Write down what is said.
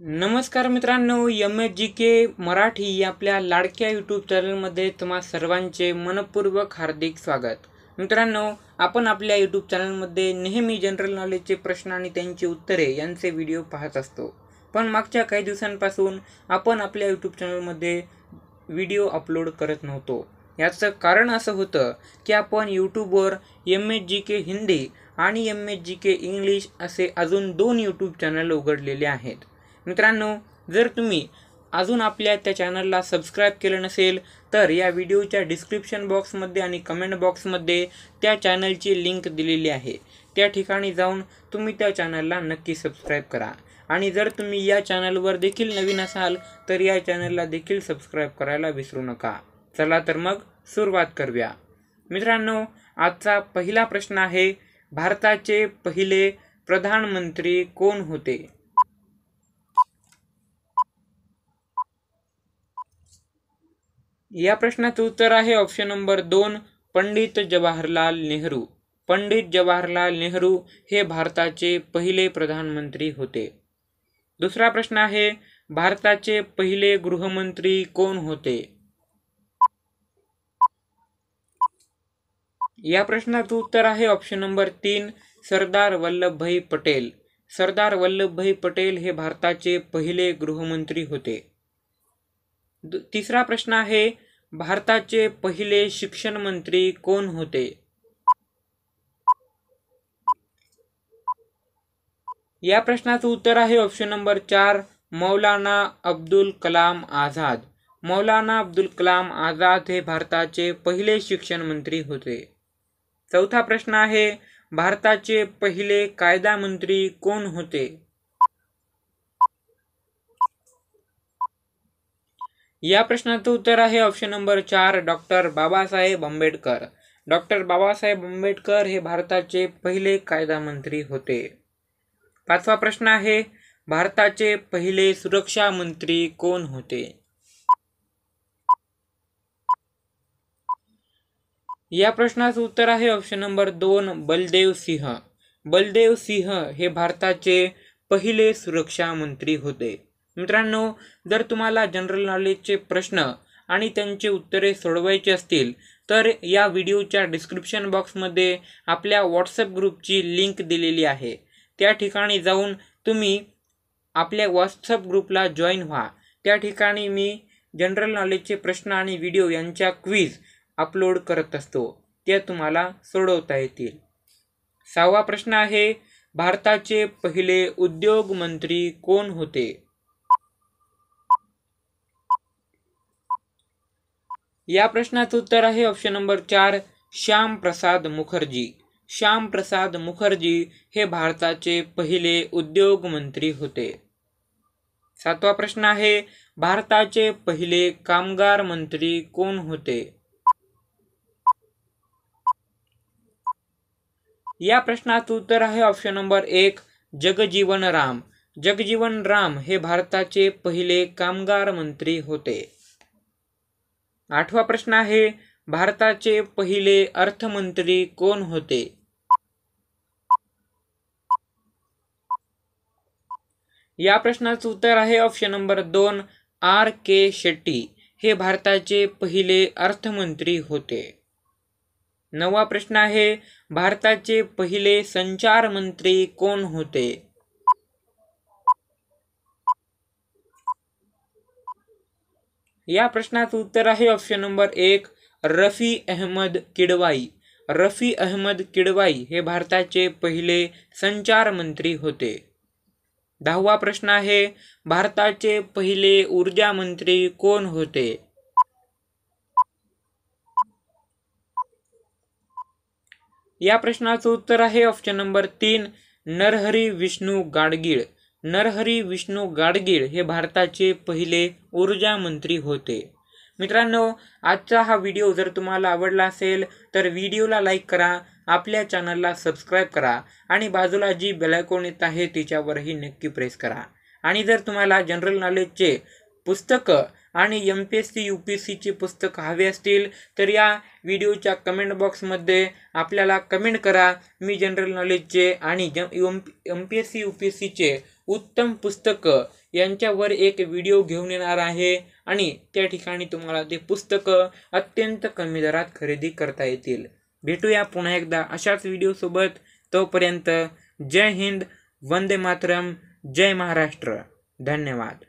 नमस्कार मित्रांनो, MSGK मराठी या आपल्या लाडक्या यूट्यूब चॅनलमध्ये तुम्हा सर्वांचे मनपूर्वक हार्दिक स्वागत। मित्रांनो, आपण आपल्या यूट्यूब चॅनलमध्ये नेहमी जनरल नॉलेजचे प्रश्न आणि त्यांची उत्तरे यांचे व्हिडिओ पाहत असतो। पण मागच्या काही दिवसांपासून आपण आपल्या यूट्यूब चॅनलमध्ये व्हिडिओ अपलोड करत नव्हतो। याचं कारण असं होतं की आपण यूट्यूबवर MSGK हिंदी आणि MSGK इंग्लिश असे अजून 2 यूट्यूब चॅनल उघडलेले आहेत। मित्रांनो, जर तुम्ही अजून आपल्या त्या चॅनलला सबस्क्राइब केलं नसेल तर या व्हिडिओच्या डिस्क्रिप्शन बॉक्समध्ये आणि कमेंट बॉक्समध्ये त्या चॅनलची लिंक दिलेली आहे। त्या ठिकाणी जाऊन तुम्ही त्या चॅनलला नक्की सबस्क्राइब करा आणि जर तुम्ही या चॅनलवर देखील नवीन असाल तर या चॅनलला देखील सबस्क्राइब करायला विसरू नका। चला तर मग सुरुवात करूया। मित्रांनो, आजचा पहिला प्रश्न आहे, भारताचे पहिले प्रधानमंत्री कोण होते? या प्रश्नाचं उत्तर आहे ऑप्शन नंबर 2, पंडित जवाहरलाल नेहरू। पंडित जवाहरलाल नेहरू हे भारताचे पहिले प्रधानमंत्री होते। दुसरा प्रश्न आहे, भारताचे पहिले गृहमंत्री कोण होते? या प्रश्नाचं उत्तर आहे ऑप्शन नंबर 3, सरदार वल्लभभाई पटेल। सरदार वल्लभभाई पटेल हे भारताचे पहिले गृहमंत्री होते। तिसरा प्रश्न आहे, भारताचे पहिले शिक्षण मंत्री कोण होते? या प्रश्नाचं उत्तर आहे ऑप्शन नंबर 4, मौलाना अब्दुल कलाम आझाद। मौलाना अब्दुल कलाम आझाद हे भारताचे पहिले शिक्षण मंत्री होते। चौथा प्रश्न आहे, भारताचे पहिले कायदा मंत्री कोण होते? या प्रश्नाचं उत्तर आहे option number 4, doctor Babasaheb Ambedkar. Doctor Babasaheb Ambedkar हे भारताचे पहिले कायदा मंत्री होते। पाचवा प्रश्न आहे, भारताचे पहिले सुरक्षा मंत्री कोण होते? या प्रश्नाचं उत्तर आहे ऑप्शन नंबर 2, बलदेव सिंह। बलदेव सिंह हे भारताचे पहिले सुरक्षा मंत्री होते। मित्रांनो, जर तुम्हाला जनरल नॉलेजचे प्रश्न आणि त्यांची उत्तरे सोडवायची असतील तर या व्हिडिओच्या डिस्क्रिप्शन बॉक्समध्ये आपल्या व्हॉट्सअप ग्रुपची लिंक दिलेली आहे। त्या ठिकाणी जाऊन तुम्ही आपल्या व्हॉट्सअप ग्रुपला जॉईन व्हा। त्या ठिकाणी मी जनरल नॉलेजचे प्रश्न आणि व्हिडिओ यांच्या क्विज अपलोड करत असतो, ते तुम्हाला सोडवता येतील। 6वा प्रश्न आहे, भारताचे पहिले उद्योग मंत्री कोण होते? या प्रश्नाचं उत्तर आहे ऑप्शन नंबर 4, श्याम प्रसाद मुखर्जी। श्याम प्रसाद मुखर्जी हे भारताचे पहिले उद्योग मंत्री होते। 7वा प्रश्न आहे, भारताचे पहिले कामगार मंत्री कोण होते? या प्रश्नाचं उत्तर आहे ऑप्शन नंबर 1, जगजीवन राम। जगजीवन राम हे भारताचे पहिले कामगार मंत्री होते। 8वा प्रश्न आहे, भारताचे पहिले अर्थमंत्री कोण होते? या प्रश्नाचं उत्तर आहे ऑप्शन नंबर 2, R.K. शेट्टी हे भारताचे पहिले अर्थमंत्री होते। 9वा प्रश्न आहे, भारताचे पहिले संचार मंत्री कोण होते? या प्रश्नाचं उत्तर आहे ऑप्शन नंबर 1, रफी अहमद किडवाई। रफी अहमद किडवाई हे भारताचे पहिले संचार मंत्री होते। 10वा प्रश्न आहे, भारताचे पहिले ऊर्जा मंत्री कोण होते? या प्रश्नाचं उत्तर आहे ऑप्शन नंबर 3, नरहरी विष्णू गाडगीळ। नरहरी विष्णू गाडगीळ हे भारताचे पहिले ऊर्जा मंत्री होते। मित्रांनो, आजचा हा व्हिडिओ जर तुम्हाला आवडला असेल तर व्हिडिओला लाईक करा, आपल्या चॅनलला सबस्क्राइब करा आणि बाजूला जी बेल आयकॉन येत आहे तिच्यावरही नक्की प्रेस करा। आणि जर तुम्हाला जनरल नॉलेजचे पुस्तकं आणि MPSC UPSCची पुस्तकं हवी असतील तर या व्हिडिओच्या कमेंट बॉक्समध्ये आपल्याला कमेंट करा। मी जनरल नॉलेजचे आणि MPSC UPSCचे उत्तम पुस्तकं यांच्यावर एक व्हिडिओ घेऊन येणार आहे आणि त्या ठिकाणी तुम्हाला ते पुस्तकं अत्यंत कमी दरात खरेदी करता येतील. भेटूया पुन्हा एकदा अशाच व्हिडिओसोबत. तोपर्यंत जय हिंद, वंदे मातरम, जय महाराष्ट्र. धन्यवाद.